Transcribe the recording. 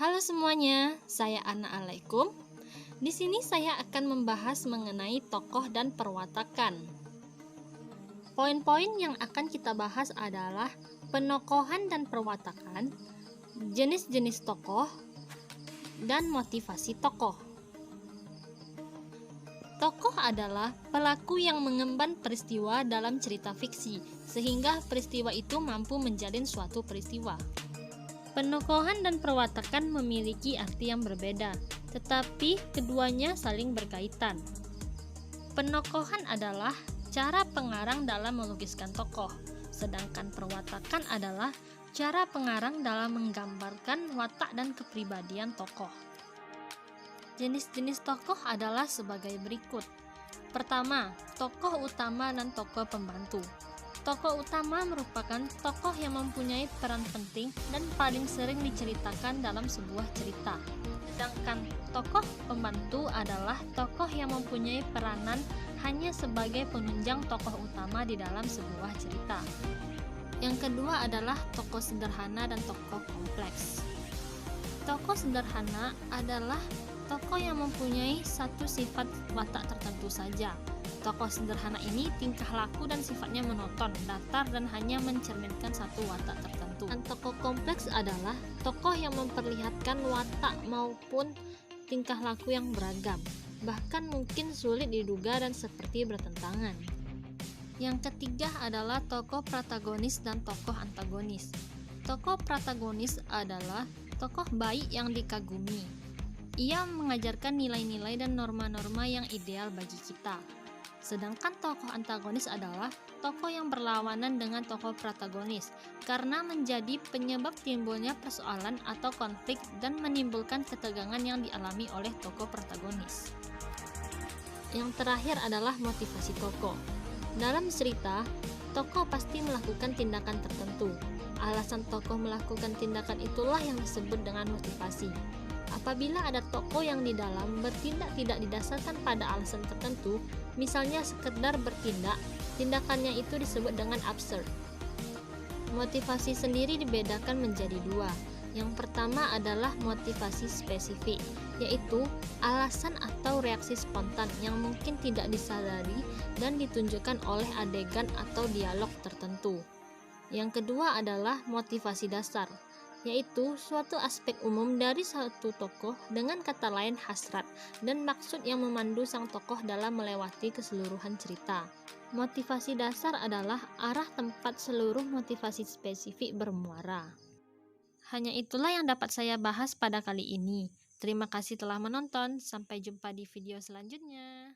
Halo semuanya, saya Ana Alaikum. Di sini saya akan membahas mengenai tokoh dan perwatakan. Poin-poin yang akan kita bahas adalah penokohan dan perwatakan, jenis-jenis tokoh, dan motivasi tokoh. Tokoh adalah pelaku yang mengemban peristiwa dalam cerita fiksi, sehingga peristiwa itu mampu menjalin suatu peristiwa. Penokohan dan perwatakan memiliki arti yang berbeda, tetapi keduanya saling berkaitan. Penokohan adalah cara pengarang dalam melukiskan tokoh, sedangkan perwatakan adalah cara pengarang dalam menggambarkan watak dan kepribadian tokoh. Jenis-jenis tokoh adalah sebagai berikut. Pertama, tokoh utama dan tokoh pembantu. Tokoh utama merupakan tokoh yang mempunyai peran penting dan paling sering diceritakan dalam sebuah cerita. Sedangkan tokoh pembantu adalah tokoh yang mempunyai peranan hanya sebagai penunjang tokoh utama di dalam sebuah cerita. Yang kedua adalah tokoh sederhana dan tokoh kompleks. Tokoh sederhana adalah tokoh yang mempunyai satu sifat watak tertentu saja. Tokoh sederhana ini tingkah laku dan sifatnya monoton, datar, dan hanya mencerminkan satu watak tertentu. Dan tokoh kompleks adalah tokoh yang memperlihatkan watak maupun tingkah laku yang beragam, bahkan mungkin sulit diduga dan seperti bertentangan. Yang ketiga adalah tokoh protagonis dan tokoh antagonis. Tokoh protagonis adalah tokoh baik yang dikagumi. Ia mengajarkan nilai-nilai dan norma-norma yang ideal bagi kita. Sedangkan tokoh antagonis adalah tokoh yang berlawanan dengan tokoh protagonis karena menjadi penyebab timbulnya persoalan atau konflik dan menimbulkan ketegangan yang dialami oleh tokoh protagonis. Yang terakhir adalah motivasi tokoh. Dalam cerita, tokoh pasti melakukan tindakan tertentu. Alasan tokoh melakukan tindakan itulah yang disebut dengan motivasi. Apabila ada tokoh yang di dalam bertindak tidak didasarkan pada alasan tertentu, misalnya sekedar bertindak, tindakannya itu disebut dengan absurd. Motivasi sendiri dibedakan menjadi dua. Yang pertama adalah motivasi spesifik, yaitu alasan atau reaksi spontan yang mungkin tidak disadari dan ditunjukkan oleh adegan atau dialog tertentu. Yang kedua adalah motivasi dasar, yaitu suatu aspek umum dari satu tokoh dengan kata lain hasrat dan maksud yang memandu sang tokoh dalam melewati keseluruhan cerita. Motivasi dasar adalah arah tempat seluruh motivasi spesifik bermuara. Hanya itulah yang dapat saya bahas pada kali ini. Terima kasih telah menonton, sampai jumpa di video selanjutnya.